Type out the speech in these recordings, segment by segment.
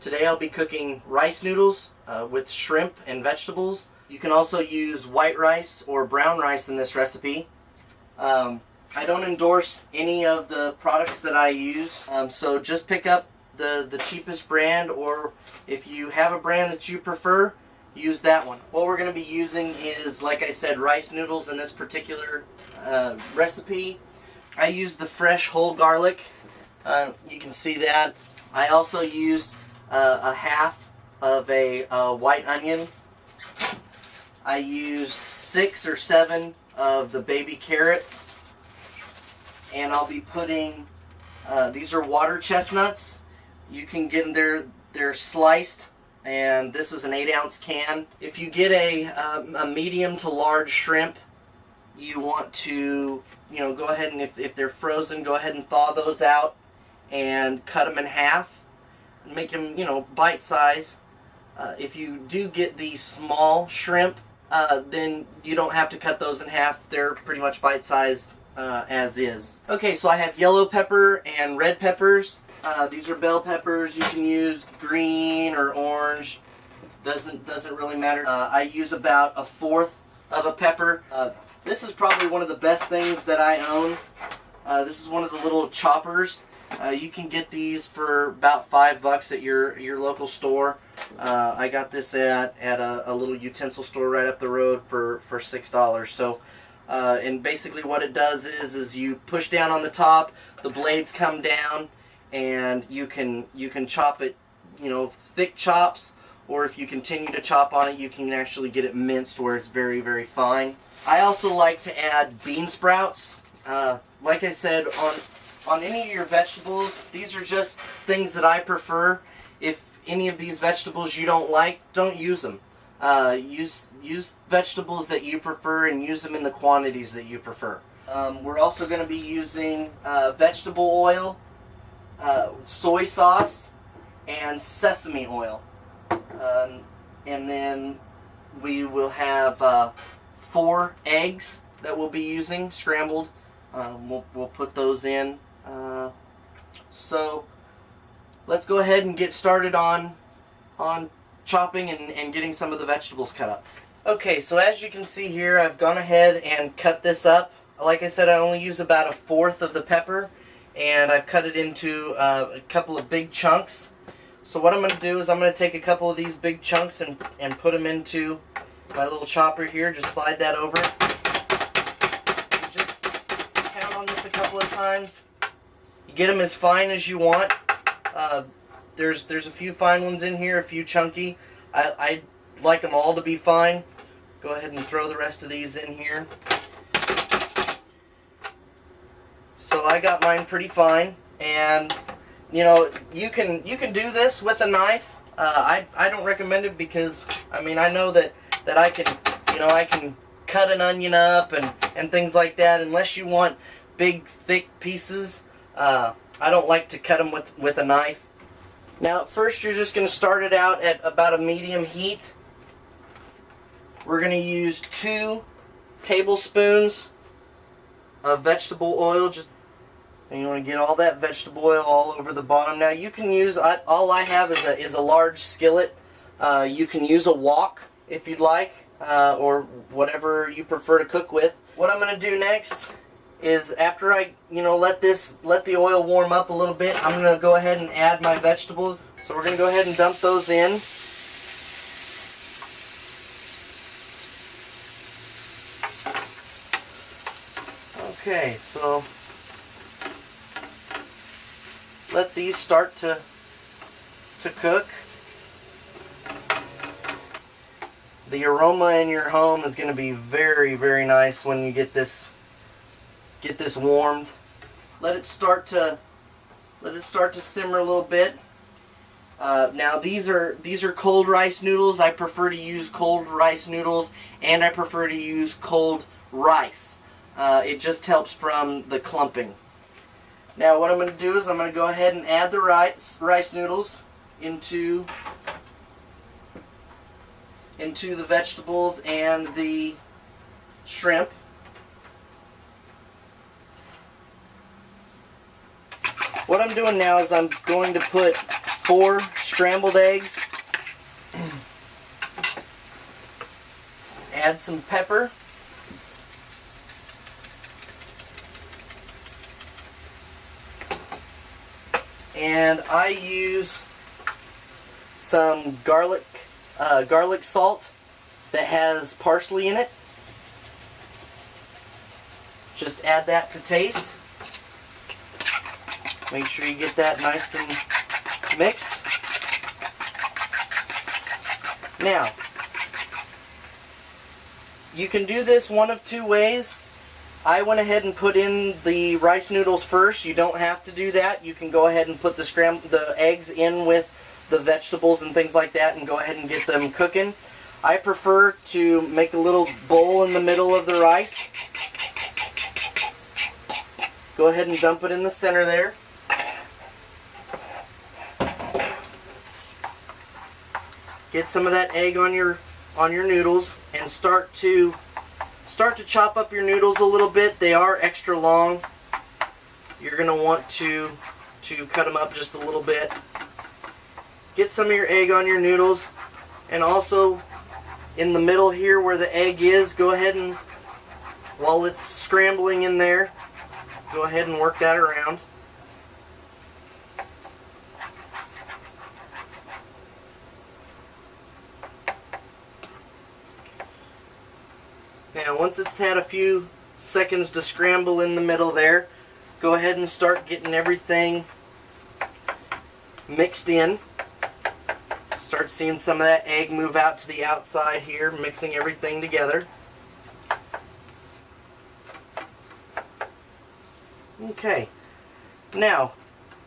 Today I'll be cooking rice noodles with shrimp and vegetables. You can also use white rice or brown rice in this recipe. I don't endorse any of the products that I use, so just pick up the cheapest brand, or if you have a brand that you prefer, use that one. What we're going to be using is, like I said, rice noodles in this particular recipe. I used the fresh whole garlic. You can see that. I also used a half of a white onion. I used 6 or 7 of the baby carrots. And I'll be putting, these are water chestnuts. You can get them, they're sliced, and this is an 8-ounce can. If you get a medium to large shrimp, you want to, go ahead and if they're frozen, go ahead and thaw those out and cut them in half and make them, bite size. If you do get the small shrimp, then you don't have to cut those in half. They're pretty much bite size as is. Okay, so I have yellow pepper and red peppers. These are bell peppers. You can use green or orange. Doesn't really matter. I use about 1/4 of a pepper. This is probably one of the best things that I own. This is one of the little choppers. You can get these for about $5 at your local store. I got this at a little utensil store right up the road for $6. So, and basically what it does is you push down on the top, the blades come down, and you can chop it, thick chops, or if you continue to chop on it, you can actually get it minced where it's very, very fine. I also like to add bean sprouts. Like I said, on any of your vegetables, these are just things that I prefer. If any of these vegetables you don't like, don't use them. Use vegetables that you prefer and use them in the quantities that you prefer. We're also going to be using vegetable oil, soy sauce, and sesame oil. And then we will have 4 eggs that we'll be using, scrambled. We'll put those in. So let's go ahead and get started on chopping and getting some of the vegetables cut up. Okay, so as you can see here, I've gone ahead and cut this up. Like I said, I only use about 1/4 of the pepper, and I've cut it into a couple of big chunks. So what I'm going to do is I'm going to take a couple of these big chunks and put them into my little chopper here. Just slide that over. Just pound on this a couple of times. You get them as fine as you want. There's a few fine ones in here, a few chunky. I like them all to be fine. Go ahead and throw the rest of these in here. So I got mine pretty fine, and you can do this with a knife. I don't recommend it because I know that I can I can cut an onion up and things like that. Unless you want big thick pieces, I don't like to cut them with a knife. Now, at first, you're just going to start it out at about a medium heat. We're going to use 2 tablespoons of vegetable oil. And you want to get all that vegetable oil all over the bottom. Now, you can use, all I have is a large skillet. You can use a wok if you'd like, or whatever you prefer to cook with. What I'm going to do next is, after I let the oil warm up a little bit, I'm going to go ahead and add my vegetables. So we're going to go ahead and dump those in. Okay, so let these start to cook. The aroma in your home is going to be very, very nice when you get this warmed. Let it start to simmer a little bit. Now these are cold rice noodles. I prefer to use cold rice noodles, and I prefer to use cold rice. It just helps from the clumping. Now what I'm going to do is I'm going to go ahead and add the rice noodles into the vegetables and the shrimp. What I'm doing now is I'm going to put 4 scrambled eggs. Add some pepper. And I use some garlic salt that has parsley in it. Just add that to taste. Make sure you get that nice and mixed. Now, you can do this one of 2 ways. I went ahead and put in the rice noodles first. You don't have to do that. You can go ahead and put the eggs in with the vegetables and things like that and go ahead and get them cooking. I prefer to make a little bowl in the middle of the rice. Go ahead and dump it in the center there. Get some of that egg on your noodles and start to chop up your noodles a little bit. They are extra long. You're going to want to cut them up just a little bit. Get some of your egg on your noodles, and also in the middle here where the egg is, go ahead and, while it's scrambling in there, go ahead and work that around. Now once it's had a few seconds to scramble in the middle there, go ahead and start getting everything mixed in. Start seeing some of that egg move out to the outside here, mixing everything together. Okay, now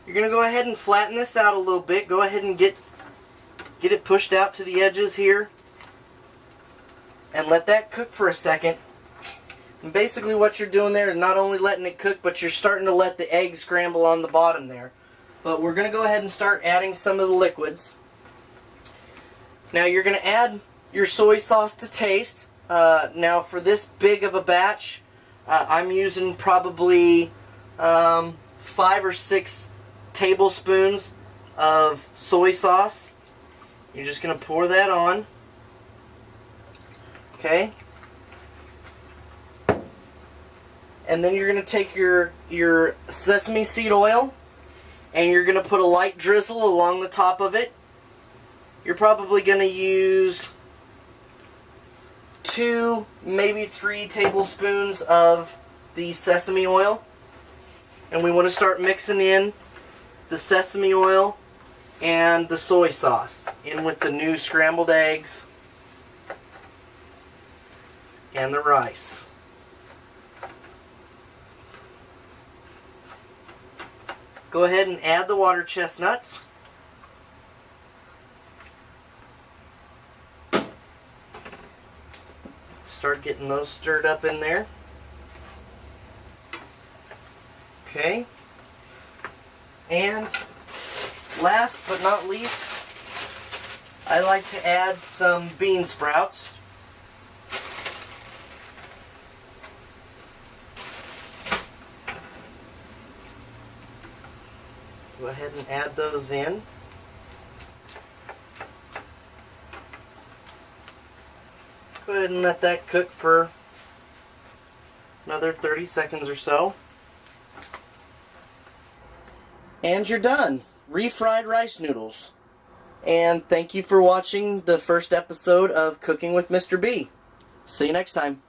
you're going to go ahead and flatten this out a little bit. Go ahead and get it pushed out to the edges here and let that cook for a second. And basically what you're doing there is not only letting it cook, but you're starting to let the egg scramble on the bottom there. But we're going to go ahead and start adding some of the liquids. Now you're going to add your soy sauce to taste. Now for this big of a batch, I'm using probably 5 or 6 tablespoons of soy sauce. You're just going to pour that on. Okay? And then you're going to take your sesame seed oil and you're going to put a light drizzle along the top of it. You're probably going to use 2, maybe 3 tablespoons of the sesame oil. And we want to start mixing in the sesame oil and the soy sauce in with the new scrambled eggs and the rice. Go ahead and add the water chestnuts. Start getting those stirred up in there. Okay. And last but not least, I like to add some bean sprouts. Go ahead and add those in. Go ahead and let that cook for another 30 seconds or so. And you're done. Refried rice noodles. And thank you for watching the first episode of Cooking with Mr. B. See you next time.